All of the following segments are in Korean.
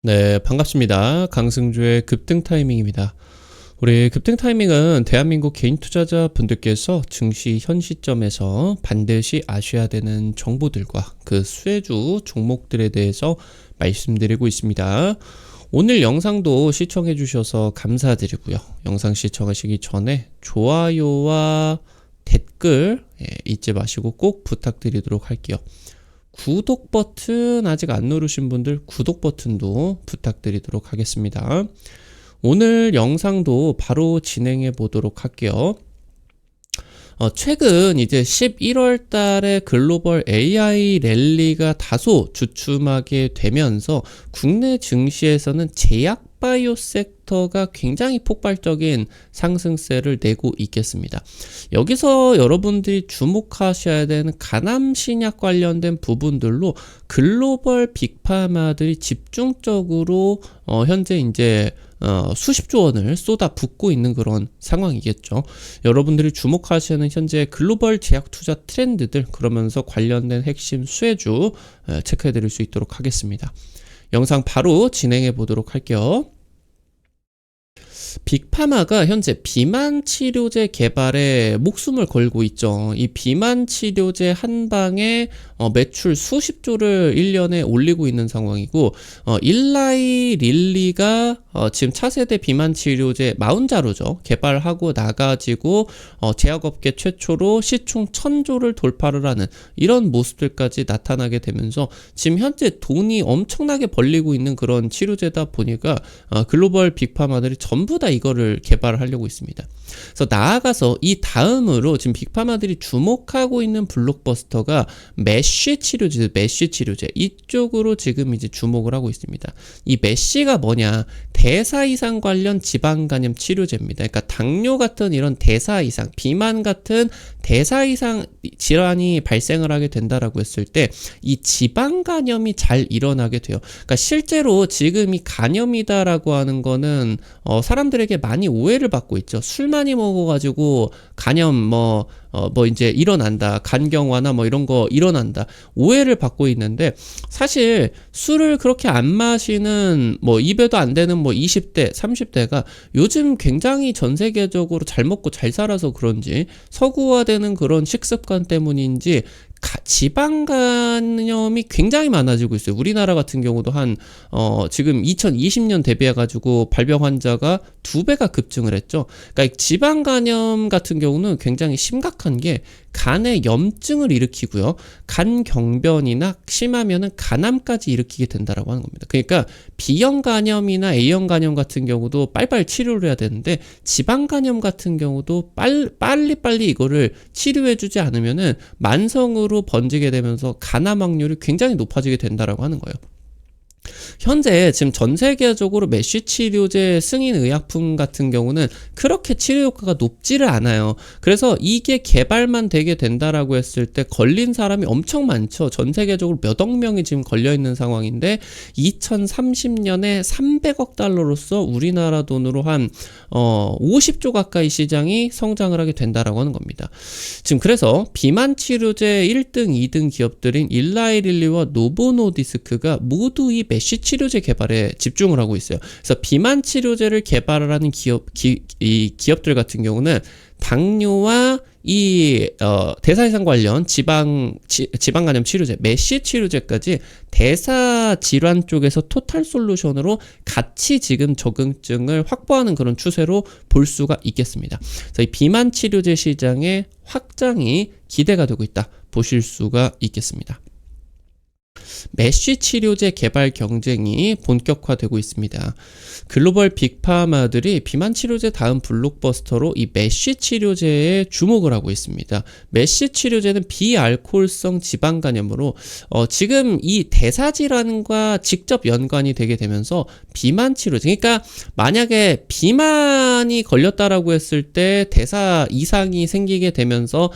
네, 반갑습니다. 강승주의 급등 타이밍입니다. 우리 급등 타이밍은 대한민국 개인 투자자 분들께서 증시 현 시점에서 반드시 아셔야 되는 정보들과 그 수혜주 종목들에 대해서 말씀드리고 있습니다. 오늘 영상도 시청해 주셔서 감사드리고요. 영상 시청하시기 전에 좋아요와 댓글 잊지 마시고 꼭 부탁드리도록 할게요. 구독 버튼 아직 안 누르신 분들 구독 버튼도 부탁드리도록 하겠습니다. 오늘 영상도 바로 진행해 보도록 할게요. 최근 이제 11월 달에 글로벌 AI 랠리가 다소 주춤하게 되면서 국내 증시에서는 제약 바이오 섹터가 굉장히 폭발적인 상승세를 내고 있겠습니다. 여기서 여러분들이 주목하셔야 되는 간암신약 관련된 부분들로 글로벌 빅파마들이 집중적으로 현재 이제 수십조 원을 쏟아붓고 있는 그런 상황이겠죠. 여러분들이 주목하시는 현재 글로벌 제약 투자 트렌드들, 그러면서 관련된 핵심 수혜주 체크해 드릴 수 있도록 하겠습니다. 영상 바로 진행해 보도록 할게요. 빅파마가 현재 비만 치료제 개발에 목숨을 걸고 있죠. 이 비만 치료제 한 방에 매출 수십조를 1년에 올리고 있는 상황이고, 일라이 릴리가 지금 차세대 비만 치료제 마운자로죠. 개발하고 나가지고 제약업계 최초로 시총 1000조를 돌파를 하는 이런 모습들까지 나타나게 되면서 지금 현재 돈이 엄청나게 벌리고 있는 그런 치료제다 보니까 글로벌 빅파마들이 전부 다 이거를 개발을 하려고 있습니다. 그래서 나아가서 이 다음으로 지금 빅파마들이 주목하고 있는 블록버스터가 메쉬 치료제 이쪽으로 지금 이제 주목을 하고 있습니다. 이 메쉬가 뭐냐? 대사 이상 관련 지방 간염 치료제입니다. 그러니까 당뇨 같은 이런 대사 이상, 비만 같은 대사 이상 질환이 발생을 하게 된다라고 했을 때 이 지방 간염이 잘 일어나게 돼요. 그러니까 실제로 지금 이 간염이다라고 하는 거는 사람들에게 많이 오해를 받고 있죠. 술 많이 먹어가지고 간염 이제 일어난다. 간경화나 이런 거 일어난다. 오해를 받고 있는데, 사실 술을 그렇게 안 마시는 입에도 안 되는 20대, 30대가 요즘 굉장히 전 세계적으로 잘 먹고 잘 살아서 그런지 서구화되는 그런 식습관 때문인지 지방 간염이 굉장히 많아지고 있어요. 우리나라 같은 경우도 지금 2020년 대비해가지고 발병 환자가 2배가 급증을 했죠. 그러니까 지방 간염 같은 경우는 굉장히 심각한 게 간에 염증을 일으키고요. 간경변이나 심하면은 간암까지 일으키게 된다라고 하는 겁니다. 그러니까 B형 간염이나 A형 간염 같은 경우도 빨리빨리 치료를 해야 되는데, 지방 간염 같은 경우도 빨리빨리 이거를 치료해주지 않으면은 만성으로 번지게 되면서 간암 확률이 굉장히 높아지게 된다라고 하는 거예요. 현재 지금 전 세계적으로 메쉬 치료제 승인 의약품 같은 경우는 그렇게 치료 효과가 높지를 않아요. 그래서 이게 개발만 되게 된다라고 했을 때 걸린 사람이 엄청 많죠. 전 세계적으로 몇억 명이 지금 걸려 있는 상황인데 2030년에 300억 달러로서 우리나라 돈으로 한 50조 가까이 시장이 성장을 하게 된다라고 하는 겁니다. 지금 그래서 비만 치료제 1등, 2등 기업들인 일라이릴리와 노보노디스크가 모두 이 메쉬 치료제 개발에 집중을 하고 있어요. 그래서 비만 치료제를 개발을 하는 기업들 같은 경우는 당뇨와 대사 이상 관련 지방 간염 치료제, 메쉬 치료제까지 대사 질환 쪽에서 토탈 솔루션으로 같이 지금 적응증을 확보하는 그런 추세로 볼 수가 있겠습니다. 그래서 이 비만 치료제 시장의 확장이 기대가 되고 있다 보실 수가 있겠습니다. 메쉬 치료제 개발 경쟁이 본격화되고 있습니다. 글로벌 빅파마들이 비만 치료제 다음 블록버스터로 이 메쉬 치료제에 주목을 하고 있습니다. 메쉬 치료제는 비알코올성 지방 간염으로 지금 이 대사질환과 직접 연관이 되게 되면서 비만 치료제, 그러니까 만약에 비만이 걸렸다라고 했을 때 대사 이상이 생기게 되면서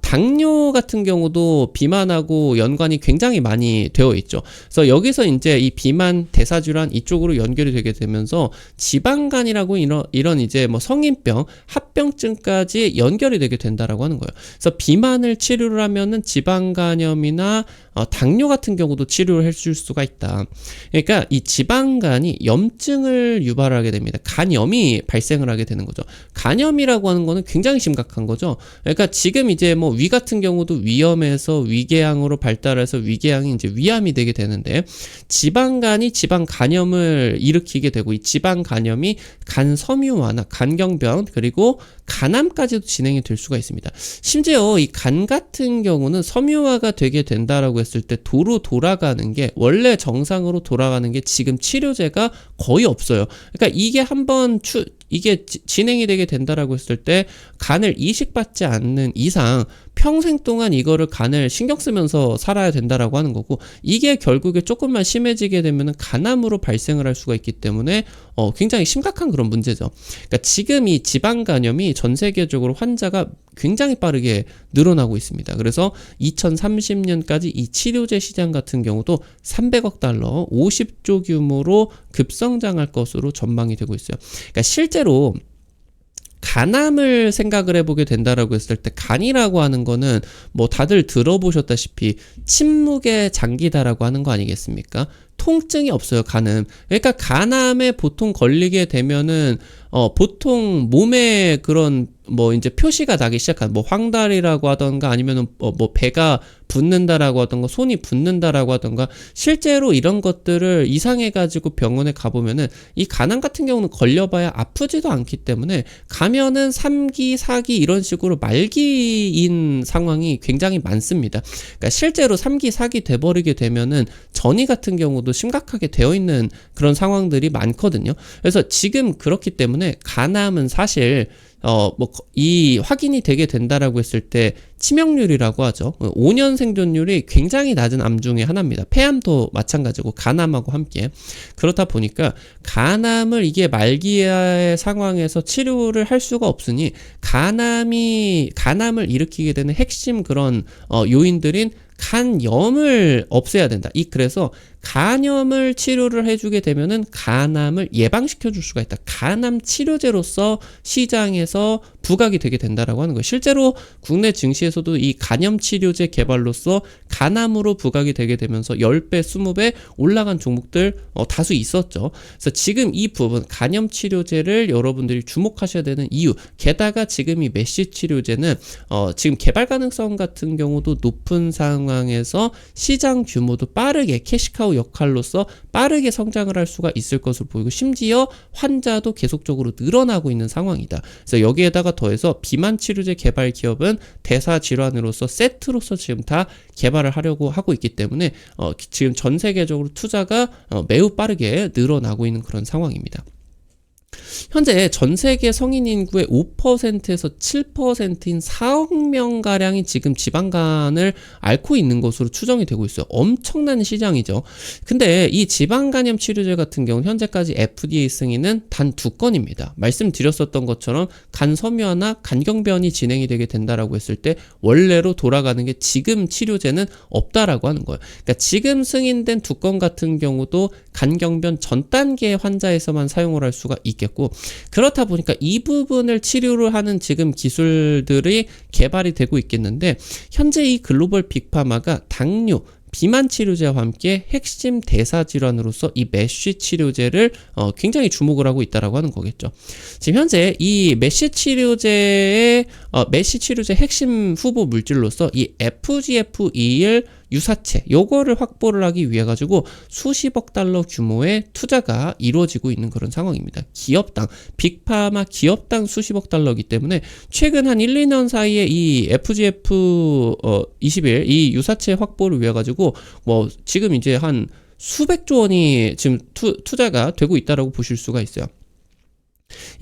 당뇨 같은 경우도 비만하고 연관이 굉장히 많이 되어 있죠. 그래서 여기서 이제 이 비만, 대사질환 이쪽으로 연결이 되게 되면서 지방간이라고 이런 이제 성인병, 합병증까지 연결이 되게 된다라고 하는 거예요. 그래서 비만을 치료를 하면은 지방간염이나 당뇨 같은 경우도 치료를 해줄 수가 있다. 그러니까 이 지방간이 염증을 유발하게 됩니다. 간염이 발생을 하게 되는 거죠. 간염이라고 하는 거는 굉장히 심각한 거죠. 그러니까 지금 이제 뭐 위 같은 경우도 위염에서 위궤양으로 발달해서 위궤양이 이제 위암이 되게 되는데, 지방간이 지방간염을 일으키게 되고, 이 지방간염이 간섬유화나 간경변 그리고 간암까지도 진행이 될 수가 있습니다. 심지어 이 간 같은 경우는 섬유화가 되게 된다라고 했을 때 도로 돌아가는 게, 원래 정상으로 돌아가는 게 지금 치료제가 거의 없어요. 그러니까 이게 한번 이게 진행이 되게 된다라고 했을 때 간을 이식받지 않는 이상 평생 동안 이거를 간을 신경 쓰면서 살아야 된다라고 하는 거고, 이게 결국에 조금만 심해지게 되면은 간암으로 발생을 할 수가 있기 때문에 굉장히 심각한 그런 문제죠. 그러니까 지금 이 지방간염이 전 세계적으로 환자가 굉장히 빠르게 늘어나고 있습니다. 그래서 2030년까지 이 치료제 시장 같은 경우도 300억 달러, 50조 규모로 급성장할 것으로 전망이 되고 있어요. 그러니까 실제로 간암을 생각을 해보게 된다라고 했을 때, 간이라고 하는 거는 뭐 다들 들어보셨다시피 침묵의 장기다라고 하는 거 아니겠습니까? 통증이 없어요, 간은. 그러니까 간암에 보통 걸리게 되면은 보통 몸에 그런 뭐 이제 표시가 나기 시작한, 뭐 황달이라고 하던가 아니면은 뭐 배가 붓는다라고 하던가 손이 붓는다라고 하던가, 실제로 이런 것들을 이상해가지고 병원에 가보면은 이 간암 같은 경우는 걸려봐야 아프지도 않기 때문에 가면은 3기, 4기 이런 식으로 말기인 상황이 굉장히 많습니다. 그러니까 실제로 3기, 4기 돼버리게 되면은 전이 같은 경우도 심각하게 되어 있는 그런 상황들이 많거든요. 그래서 지금 그렇기 때문에 간암은 사실 이 확인이 되게 된다라고 했을 때 치명률이라고 하죠. 5년 생존율이 굉장히 낮은 암 중에 하나입니다. 폐암도 마찬가지고 간암하고 함께. 그렇다 보니까 간암을 이게 말기의 상황에서 치료를 할 수가 없으니, 간암을 일으키게 되는 핵심 그런 요인들인 간염을 없애야 된다. 그래서 간염을 치료를 해주게 되면은 간암을 예방시켜 줄 수가 있다. 간암 치료제로서 시장에서 부각이 되게 된다라고 하는 거예요. 실제로 국내 증시에서도 이 간염 치료제 개발로서 간암으로 부각이 되게 되면서 10배, 20배 올라간 종목들 다수 있었죠. 그래서 지금 이 부분 간염 치료제를 여러분들이 주목하셔야 되는 이유, 게다가 지금 이 메시 치료제는 지금 개발 가능성 같은 경우도 높은 상황에서 시장 규모도 빠르게 캐시카우 역할로서 빠르게 성장을 할 수가 있을 것으로 보이고, 심지어 환자도 계속적으로 늘어나고 있는 상황이다. 그래서 여기에다가 더해서 비만 치료제 개발 기업은 대사 질환으로서 세트로서 지금 다 개발을 하려고 하고 있기 때문에 지금 전 세계적으로 투자가 매우 빠르게 늘어나고 있는 그런 상황입니다. 현재 전 세계 성인 인구의 5%에서 7%인 4억 명가량이 지금 지방간을 앓고 있는 것으로 추정이 되고 있어요. 엄청난 시장이죠. 근데 이 지방간염 치료제 같은 경우 현재까지 FDA 승인은 단 2건입니다. 말씀드렸었던 것처럼 간섬유화나 간경변이 진행이 되게 된다라고 했을 때 원래로 돌아가는 게 지금 치료제는 없다라고 하는 거예요. 그러니까 지금 승인된 2건 같은 경우도 간경변 전 단계의 환자에서만 사용을 할 수가 있겠고, 그렇다 보니까 이 부분을 치료를 하는 지금 기술들이 개발이 되고 있겠는데, 현재 이 글로벌 빅파마가 당뇨, 비만 치료제와 함께 핵심 대사 질환으로서 이 메쉬 치료제를 굉장히 주목을 하고 있다라고 하는 거겠죠. 지금 현재 이 메쉬 치료제의 핵심 후보 물질로서 이 FGF21 유사체, 요거를 확보를 하기 위해 가지고 수십억 달러 규모의 투자가 이루어지고 있는 그런 상황입니다. 기업당, 빅파마 기업당 수십억 달러이기 때문에 최근 한 1, 2년 사이에 이 FGF21 이 유사체 확보를 위해 가지고 뭐 지금 이제 한 수백조 원이 지금 투자가 되고 있다라고 보실 수가 있어요.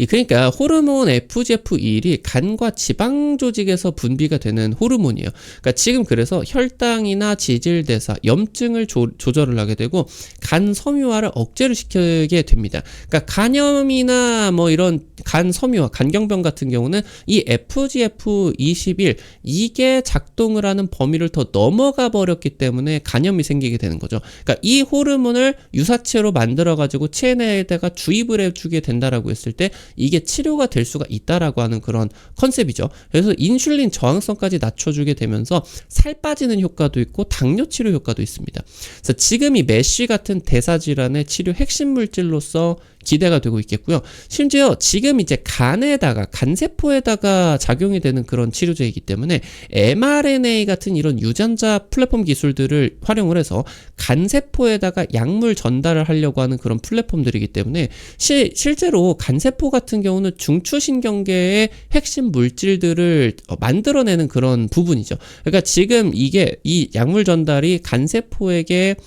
그러니까 호르몬 FGF21이 간과 지방 조직에서 분비가 되는 호르몬이에요. 그러니까 지금 그래서 혈당이나 지질대사, 염증을 조절을 하게 되고 간 섬유화를 억제를 시키게 됩니다. 그러니까 간염이나 뭐 이런 간 섬유화, 간경변 같은 경우는 이 FGF21 이게 작동을 하는 범위를 더 넘어가 버렸기 때문에 간염이 생기게 되는 거죠. 그러니까 이 호르몬을 유사체로 만들어 가지고 체내에다가 주입을 해주게 된다라고 했을 때 이게 치료가 될 수가 있다라고 하는 그런 컨셉이죠. 그래서 인슐린 저항성까지 낮춰주게 되면서 살 빠지는 효과도 있고 당뇨 치료 효과도 있습니다. 그래서 지금 이 메쉬 같은 대사질환의 치료 핵심 물질로서 기대가 되고 있겠고요. 심지어 지금 이제 간세포에다가 작용이 되는 그런 치료제이기 때문에 mRNA 같은 이런 유전자 플랫폼 기술들을 활용을 해서 간세포에다가 약물 전달을 하려고 하는 그런 플랫폼들이기 때문에 실제로 간세포 같은 경우는 중추신경계의 핵심 물질들을 만들어내는 그런 부분이죠. 그러니까 지금 이 약물 전달이 간세포에게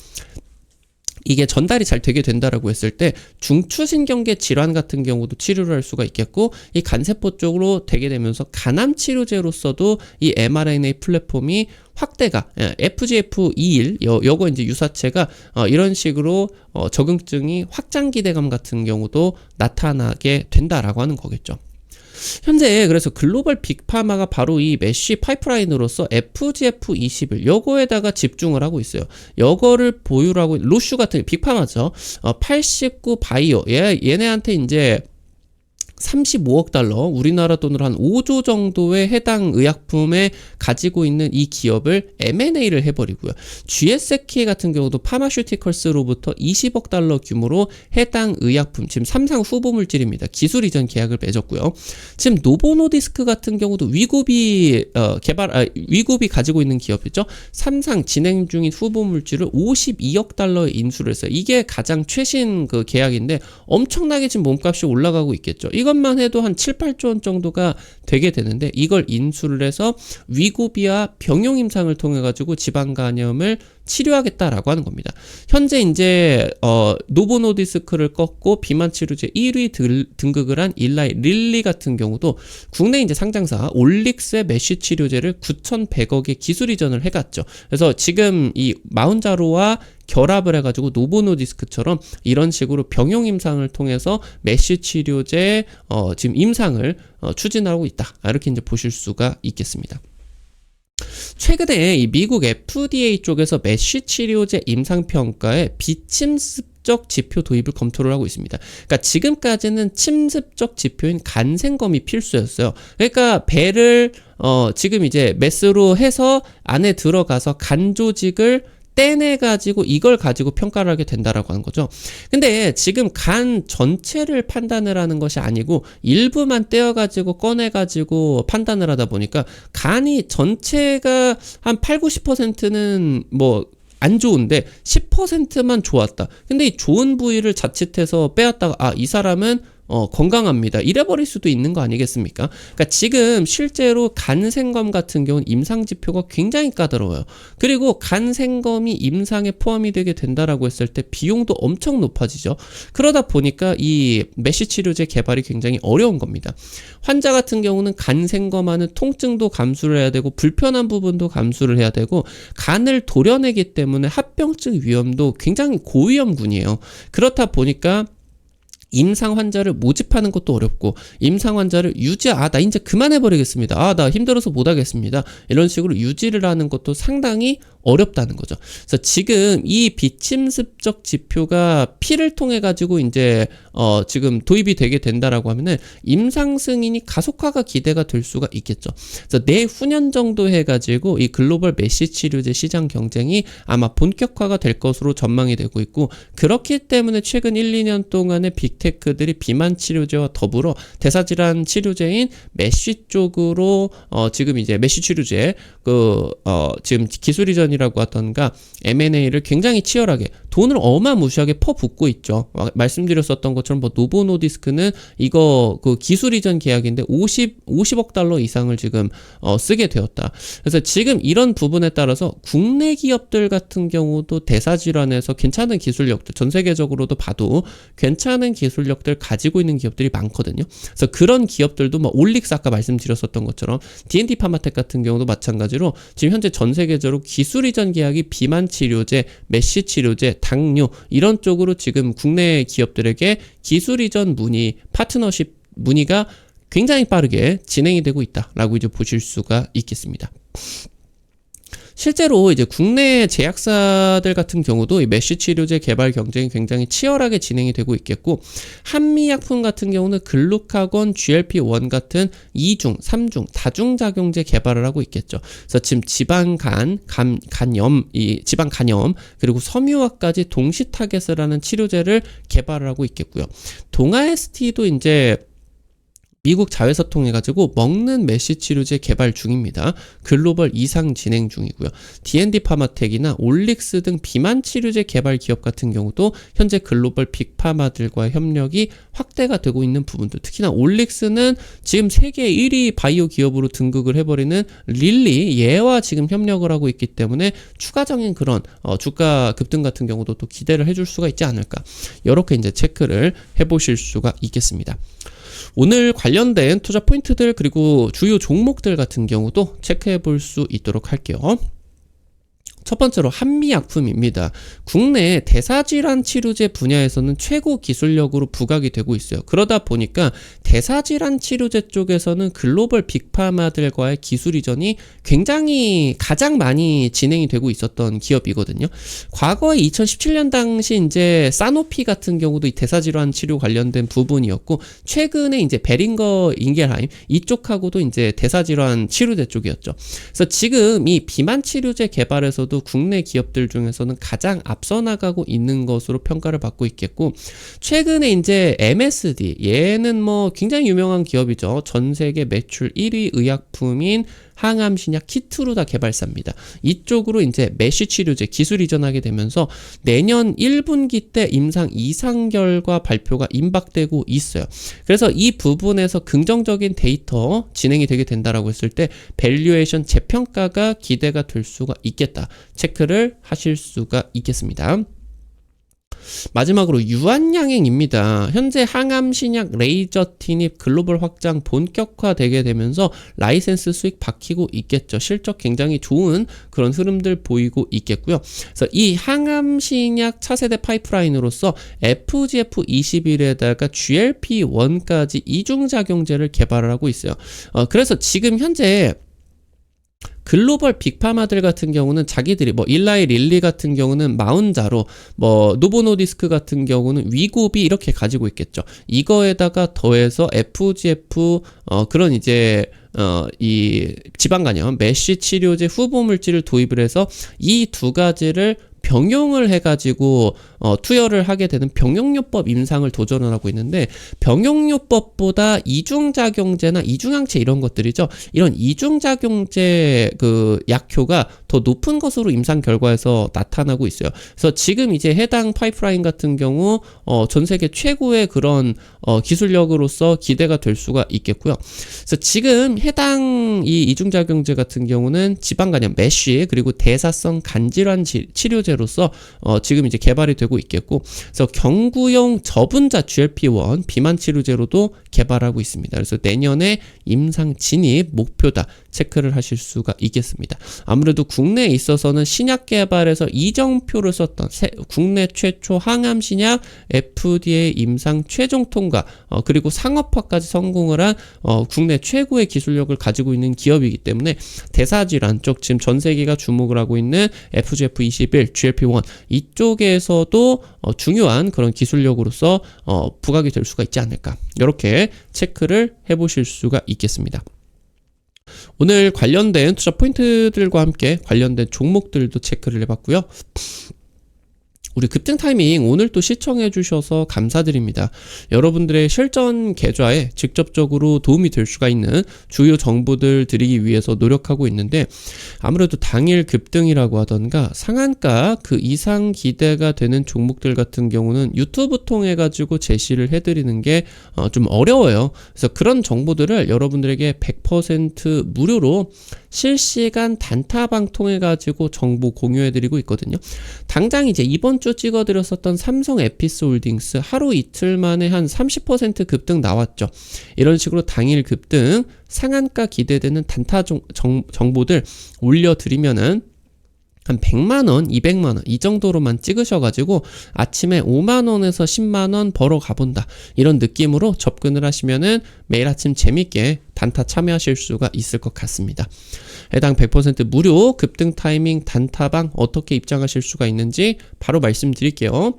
이게 전달이 잘 되게 된다라고 했을 때 중추신경계 질환 같은 경우도 치료를 할 수가 있겠고, 이 간세포 쪽으로 되게 되면서 간암 치료제로서도 이 mRNA 플랫폼이 확대가 FGF21 요거 이제 유사체가 이런 식으로 적응증이 확장 기대감 같은 경우도 나타나게 된다라고 하는 거겠죠. 현재 그래서 글로벌 빅파마가 바로 이 메쉬 파이프라인으로서 FGF21 요거에다가 집중을 하고 있어요. 요거를 보유를 하고 로슈 같은 빅파마죠. 89 바이오 얘네한테 이제 35억 달러, 우리나라 돈으로 한 5조 정도의 해당 의약품에 가지고 있는 이 기업을 M&A를 해버리고요. GSK 같은 경우도 파마슈티컬스로부터 20억 달러 규모로 해당 의약품, 지금 3상 후보 물질입니다. 기술 이전 계약을 맺었고요. 지금 노보노디스크 같은 경우도 위고비 위고비 가지고 있는 기업이죠. 3상 진행 중인 후보 물질을 52억 달러에 인수를 했어요. 이게 가장 최신 그 계약인데 엄청나게 지금 몸값이 올라가고 있겠죠. 이것만 해도 한 7, 8조 원 정도가 되게 되는데 이걸 인수를 해서 위고비와 병용 임상을 통해 가지고 지방 간염을 치료하겠다라고 하는 겁니다. 현재 이제 노보노디스크를 꺾고 비만 치료제 1위 등극을 한 일라이 릴리 같은 경우도 국내 이제 상장사 올릭스의 메쉬 치료제를 9,100억에 기술 이전을 해갔죠. 그래서 지금 이 마운자로와 결합을 해가지고 노보노디스크처럼 이런 식으로 병용 임상을 통해서 메쉬 치료제 지금 임상을 추진하고 있다. 이렇게 이제 보실 수가 있겠습니다. 최근에 이 미국 FDA 쪽에서 메쉬 치료제 임상평가에 비침습적 지표 도입을 검토를 하고 있습니다. 그러니까 지금까지는 침습적 지표인 간생검이 필수였어요. 그러니까 배를 지금 이제 메스로 해서 안에 들어가서 간 조직을 떼내가지고 이걸 가지고 평가를 하게 된다라고 하는 거죠. 근데 지금 간 전체를 판단을 하는 것이 아니고 일부만 떼어가지고 꺼내가지고 판단을 하다 보니까 간이 전체가 한 8, 90%는 뭐 안 좋은데 10%만 좋았다. 근데 이 좋은 부위를 자칫해서 빼앗다가 이 사람은 건강합니다. 이래버릴 수도 있는 거 아니겠습니까? 그러니까 지금 실제로 간생검 같은 경우는 임상지표가 굉장히 까다로워요. 그리고 간생검이 임상에 포함이 되게 된다라고 했을 때 비용도 엄청 높아지죠. 그러다 보니까 이 메쉬 치료제 개발이 굉장히 어려운 겁니다. 환자 같은 경우는 간생검하는 통증도 감수를 해야 되고 불편한 부분도 감수를 해야 되고 간을 도려내기 때문에 합병증 위험도 굉장히 고위험군이에요. 그렇다 보니까 임상 환자를 모집하는 것도 어렵고 임상 환자를 나 이제 그만해버리겠습니다. 나 힘들어서 못하겠습니다. 이런 식으로 유지를 하는 것도 상당히 어렵다는 거죠. 그래서 지금 이 비침습적 지표가 피를 통해 가지고 이제 지금 도입이 되게 된다라고 하면은 임상 승인이 가속화가 기대가 될 수가 있겠죠. 그래서 내후년 정도 해가지고 이 글로벌 메쉬 치료제 시장 경쟁이 아마 본격화가 될 것으로 전망이 되고 있고, 그렇기 때문에 최근 1, 2년 동안의 빅테크들이 비만 치료제와 더불어 대사질환 치료제인 메쉬 쪽으로 지금 이제 메쉬 치료제 지금 기술 이전이라고 하던가 M&A를 굉장히 치열하게 돈을 어마무시하게 퍼붓고 있죠. 말씀드렸었던 것처럼 뭐 노보노디스크는 이거 그 기술 이전 계약인데 50억 달러 이상을 지금 쓰게 되었다. 그래서 지금 이런 부분에 따라서 국내 기업들 같은 경우도 대사질환에서 괜찮은 기술력들, 전 세계적으로도 봐도 괜찮은 기술력들 가지고 있는 기업들이 많거든요. 그래서 그런 기업들도 뭐 올릭스 아까 말씀드렸었던 것처럼 D&D 파마텍 같은 경우도 마찬가지로 지금 현재 전 세계적으로 기술 이전 계약이 비만 치료제, 메쉬 치료제, 당뇨 이런 쪽으로 지금 국내 기업들에게 기술 이전 문의, 파트너십 문의가 굉장히 빠르게 진행이 되고 있다라고 이제 보실 수가 있겠습니다. 실제로 이제 국내 제약사들 같은 경우도 이 메쉬 치료제 개발 경쟁이 굉장히 치열하게 진행이 되고 있겠고, 한미약품 같은 경우는 글루카곤, GLP-1 같은 2중, 3중 다중작용제 개발을 하고 있겠죠. 그래서 지금 지방간염 그리고 섬유화까지 동시 타겟을 하는 치료제를 개발을 하고 있겠고요. 동아ST도 이제 미국 자회사 통해 가지고 먹는 메쉬 치료제 개발 중입니다. 글로벌 이상 진행 중이고요. D&D 파마텍이나 올릭스 등 비만 치료제 개발 기업 같은 경우도 현재 글로벌 빅파마들과의 협력이 확대가 되고 있는 부분들, 특히나 올릭스는 지금 세계 1위 바이오 기업으로 등극을 해버리는 릴리 얘와 지금 협력을 하고 있기 때문에 추가적인 그런 주가 급등 같은 경우도 또 기대를 해줄 수가 있지 않을까, 이렇게 이제 체크를 해보실 수가 있겠습니다. 오늘 관련된 투자 포인트들 그리고 주요 종목들 같은 경우도 체크해 볼 수 있도록 할게요. 첫 번째로 한미약품입니다. 국내 대사질환 치료제 분야에서는 최고 기술력으로 부각이 되고 있어요. 그러다 보니까 대사질환 치료제 쪽에서는 글로벌 빅파마들과의 기술 이전이 굉장히 가장 많이 진행이 되고 있었던 기업이거든요. 과거에 2017년 당시 이제 사노피 같은 경우도 이 대사질환 치료 관련된 부분이었고, 최근에 이제 베링거 인겔하임 이쪽하고도 이제 대사질환 치료제 쪽이었죠. 그래서 지금 이 비만 치료제 개발에서도 국내 기업들 중에서는 가장 앞서 나가고 있는 것으로 평가를 받고 있겠고, 최근에 이제 MSD 얘는 뭐 굉장히 유명한 기업이죠. 전 세계 매출 1위 의약품인 항암신약 키트루다 개발사입니다. 이쪽으로 이제 메쉬 치료제 기술 이전하게 되면서 내년 1분기 때 임상 이상 결과 발표가 임박되고 있어요. 그래서 이 부분에서 긍정적인 데이터 진행이 되게 된다라고 했을 때 밸류에이션 재평가가 기대가 될 수가 있겠다, 체크를 하실 수가 있겠습니다. 마지막으로 유한양행입니다. 현재 항암신약 레이저 티닙 글로벌 확장 본격화되게 되면서 라이센스 수익 박히고 있겠죠. 실적 굉장히 좋은 그런 흐름들 보이고 있겠고요. 그래서 이 항암신약 차세대 파이프라인으로서 FGF21에다가 GLP-1까지 이중작용제를 개발을 하고 있어요. 그래서 지금 현재 글로벌 빅파마들 같은 경우는 자기들이 뭐 일라이 릴리 같은 경우는 마운자로, 뭐 노보노디스크 같은 경우는 위고비 이렇게 가지고 있겠죠. 이거에다가 더해서 FGF 그런 이제 이 지방간염 메쉬 치료제 후보 물질을 도입을 해서 이 두 가지를 병용을 해가지고 투여를 하게 되는 병용요법 임상을 도전을 하고 있는데, 병용요법보다 이중작용제나 이중항체 이런 것들이죠. 이런 이중작용제 그 약효가 더 높은 것으로 임상 결과에서 나타나고 있어요. 그래서 지금 이제 해당 파이프라인 같은 경우 전 세계 최고의 그런 기술력으로서 기대가 될 수가 있겠고요. 그래서 지금 해당 이 이중작용제 같은 경우는 지방간염 메쉬 그리고 대사성 간질환 치료제로서 지금 이제 개발이 되고 있겠고, 그래서 경구용 저분자 GLP-1 비만 치료제로도 개발하고 있습니다. 그래서 내년에 임상 진입 목표다, 체크를 하실 수가 있겠습니다. 아무래도 국내에 있어서는 신약 개발에서 이정표를 썼던 국내 최초 항암 신약 FDA 임상 최종 통과 그리고 상업화까지 성공을 한 국내 최고의 기술력을 가지고 있는 기업이기 때문에 대사질환 쪽 지금 전 세계가 주목을 하고 있는 FGF21, GLP-1 이쪽에서도 중요한 그런 기술력으로서 부각이 될 수가 있지 않을까, 이렇게 체크를 해보실 수가 있겠습니다. 오늘 관련된 투자 포인트들과 함께 관련된 종목들도 체크를 해봤고요. 우리 급등 타이밍 오늘 또 시청해 주셔서 감사드립니다. 여러분들의 실전 계좌에 직접적으로 도움이 될 수가 있는 주요 정보들 드리기 위해서 노력하고 있는데, 아무래도 당일 급등이라고 하던가 상한가 그 이상 기대가 되는 종목들 같은 경우는 유튜브 통해 가지고 제시를 해드리는 게 좀 어려워요. 그래서 그런 정보들을 여러분들에게 100% 무료로 실시간 단타방 통해 가지고 정보 공유해드리고 있거든요. 당장 이제 이번 주 찍어드렸었던 삼성 에피스홀딩스 하루 이틀 만에 한 30% 급등 나왔죠. 이런 식으로 당일 급등 상한가 기대되는 단타 정보들 올려드리면은 한 100만원, 200만원 이 정도로만 찍으셔가지고 아침에 5만원에서 10만원 벌어 가본다 이런 느낌으로 접근을 하시면은 매일 아침 재밌게 단타 참여하실 수가 있을 것 같습니다. 해당 100% 무료 급등 타이밍 단타방 어떻게 입장하실 수가 있는지 바로 말씀드릴게요.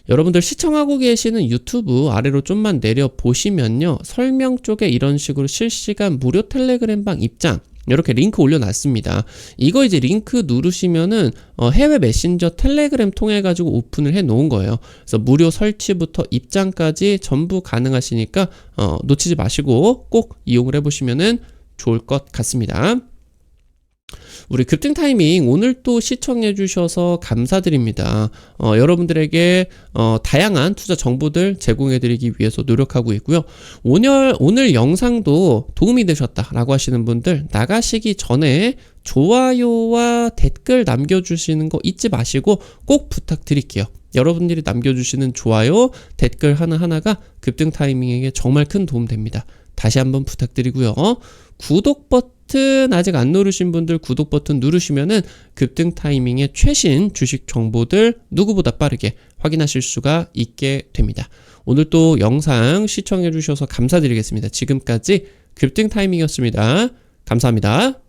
여러분들 시청하고 계시는 유튜브 아래로 좀만 내려 보시면요, 설명 쪽에 이런 식으로 실시간 무료 텔레그램방 입장 이렇게 링크 올려놨습니다. 이거 이제 링크 누르시면은 해외 메신저 텔레그램 통해 가지고 오픈을 해 놓은 거예요. 그래서 무료 설치부터 입장까지 전부 가능하시니까 놓치지 마시고 꼭 이용을 해보시면은 좋을 것 같습니다. 우리 급등 타이밍 오늘 또 시청해 주셔서 감사드립니다. 여러분들에게 다양한 투자 정보들 제공해 드리기 위해서 노력하고 있고요. 오늘 영상도 도움이 되셨다라고 하시는 분들 나가시기 전에 좋아요와 댓글 남겨주시는 거 잊지 마시고 꼭 부탁드릴게요. 여러분들이 남겨주시는 좋아요, 댓글 하나하나가 급등 타이밍에게 정말 큰 도움 됩니다. 다시 한번 부탁드리고요. 구독 버튼 아직 안 누르신 분들 구독 버튼 누르시면은 급등 타이밍의 최신 주식 정보들 누구보다 빠르게 확인하실 수가 있게 됩니다. 오늘 또 영상 시청해 주셔서 감사드리겠습니다. 지금까지 급등 타이밍이었습니다. 감사합니다.